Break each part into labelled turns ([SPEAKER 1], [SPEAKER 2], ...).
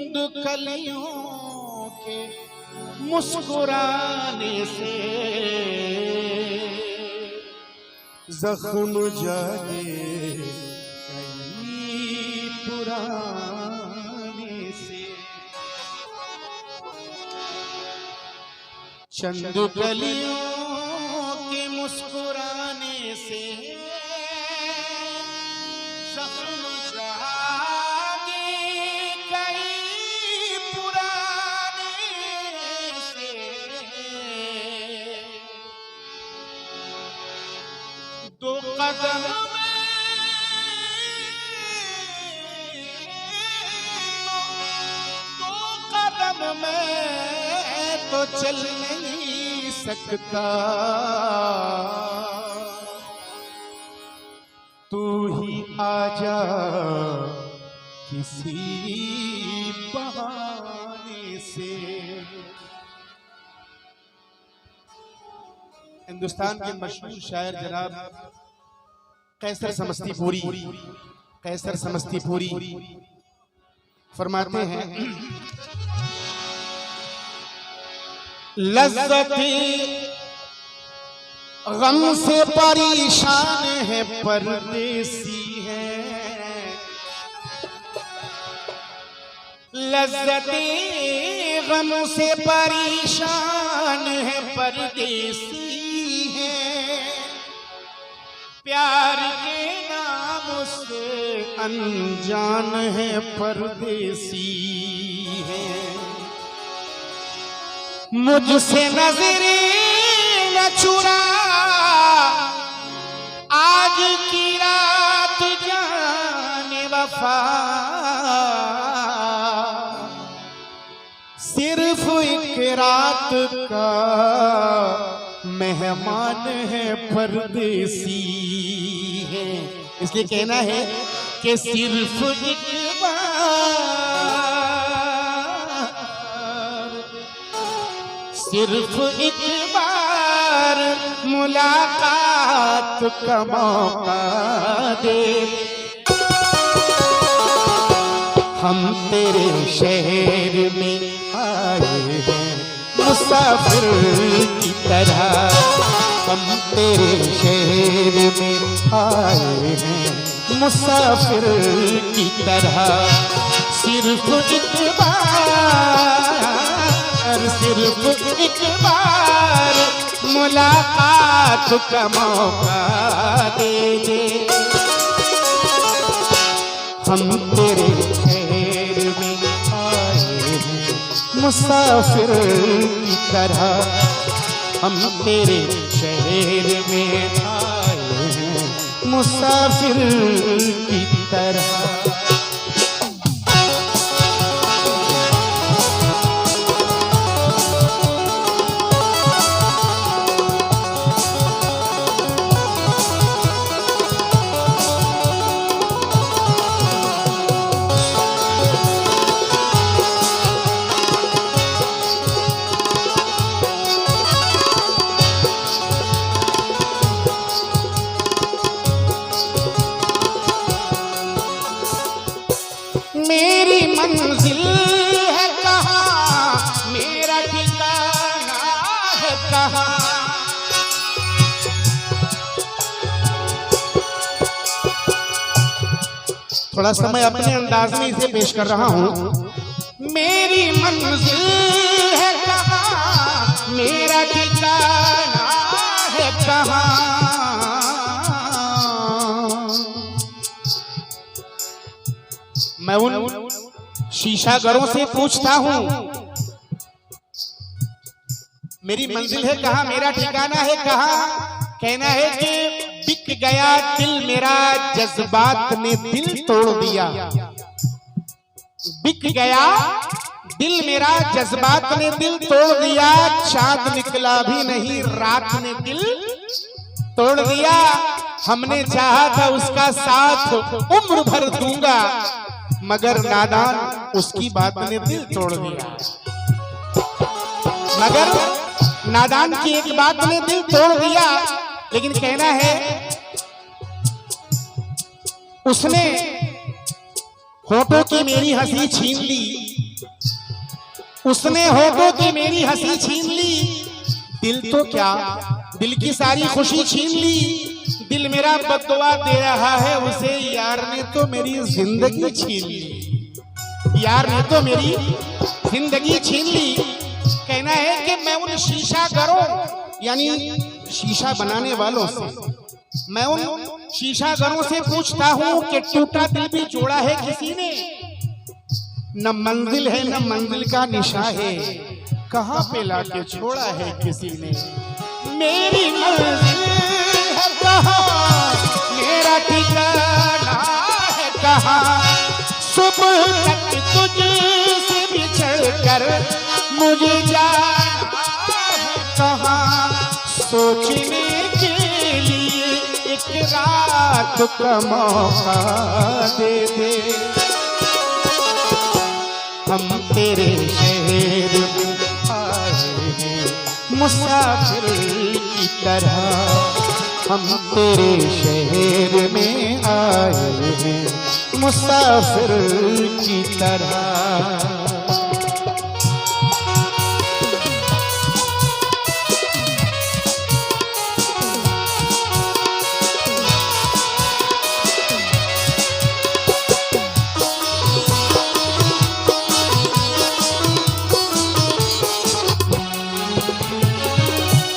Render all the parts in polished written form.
[SPEAKER 1] चंद कलियों के मुस्कुराने से जख्म जागे कई पुराने से। चंद कलियों के मुस्कुराने से जख्म जागे कई पुराने से। दो कदम में तो चल नहीं सकता, तू ही आजा किसी बहाने से। हिंदुस्तान के मशहूर शायर जनाब कैसर समस्तीपुरी फरमाते हैं, लज़्ज़ते गम से परेशान है परदेसी है। लज़्ज़ते गम से परेशान है परदेसी है। प्यार के नाम से अनजान है परदेसी है। मुझसे नजरें न चुरा, आज की रात जाने वफा। सिर्फ एक रात का मेहमान है परदेसी है। इसलिए कहना है कि सिर्फ एक बार मुलाकात का मौका दे। हम तेरे शहर में आए हैं मुसाफिर की तरह। हम तेरे शहर में आए हैं मुसाफिर की तरह। सिर्फ एक बार मुलाकात का मौका दे दे। हम तेरे शहर में आए हैं मुसाफिर की तरह। हम तेरे शहर में आए हैं मुसाफिर की तरह। मेरी मंजिल है कहाँ, मेरा ठिकाना है कहाँ। थोड़ा समय अपने अंदाज में इसे पेश कर रहा हूँ। मेरी मंजिल है कहाँ, मेरा ठिकाना है कहाँ। मैं उन शीशागरों से पूछता हूं, मेरी मंजिल है कहाँ, मेरा ठिकाना है कहाँ। कहना है कि बिक गया दिल मेरा, जज्बात ने दिल तोड़ दिया। बिक गया दिल मेरा, जज्बात ने दिल तोड़ दिया। चांद निकला भी नहीं, रात ने दिल तोड़ दिया। हमने चाहा था उसका साथ उम्र भर दूंगा, मगर नादान उसकी बात ने दिल तोड़ दिया। मगर नादान की एक बात ने दिल तोड़ दिया। लेकिन कहना है उसने होठों की मेरी हंसी छीन ली, उसने होठों की मेरी हंसी छीन ली, दिल तो क्या दिल की सारी खुशी छीन ली। दिल मेरा बददुआ दे रहा है उसे, यार ने तो मेरी जिंदगी छीन ली, यार ने तो मेरी जिंदगी छीन ली। कहना है कि मैं उन शीशा घरों यानी शीशा बनाने वालों से, मैं उन शीशा घरों से पूछता हूं कि टूटा दिल भी जोड़ा है किसी ने, न मंजिल है न मंजिल का निशा है, कहां पे लाके छोड़ा है किसी ने। मेरी मंजिल है कहां, मेरा ठिकाना है कहां, सुबह तक तुझसे बिछड़ कर मुझे जाना है कहां। सोचने के लिए एक रात का मौका दे दे, हम तेरे शहर में आए हैं मुसाफिर की तरह, हम तेरे शहर में आए हैं मुसाफिर की तरह।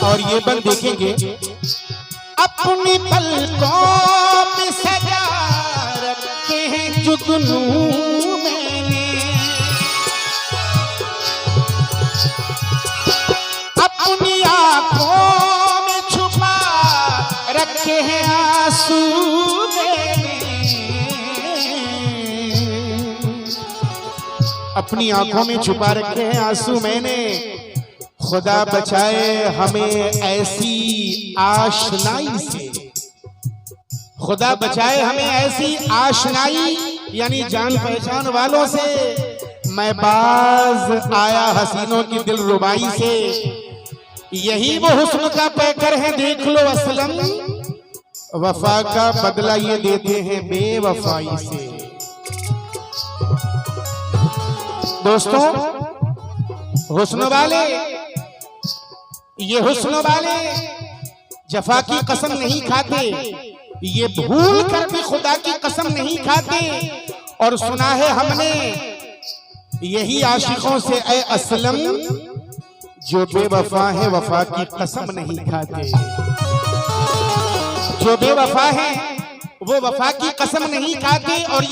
[SPEAKER 1] और ये बल देखेंगे, अपनी पलकों में सजा रखे हैं जुगनू मैंने, अपनी आंखों में छुपा रखे हैं आंसू मैंने, अपनी आंखों में छुपा रखे हैं आंसू मैंने। खुदा बचाए हमें ऐसी आशनाई से, खुदा बचाए हमें ऐसी आशनाई यानी जान पहचान वालों से। मैं बाज आया हसीनों की दिल रुबाई से, यही वो हुस्न का पैकर है देख लो असलम, वफा का बदला ये देते हैं बेवफाई से। दोस्तों हुस्न वाले, ये हुस्न वाले जफा की कसम नहीं खाते, ये भूल कर भी खुदा की कसम नहीं खाते। और सुना है हमने यही आशिकों से ऐ असलम, जो बेवफा है वफा की कसम नहीं खाते, जो बेवफा है वो वफा की कसम नहीं खाते। और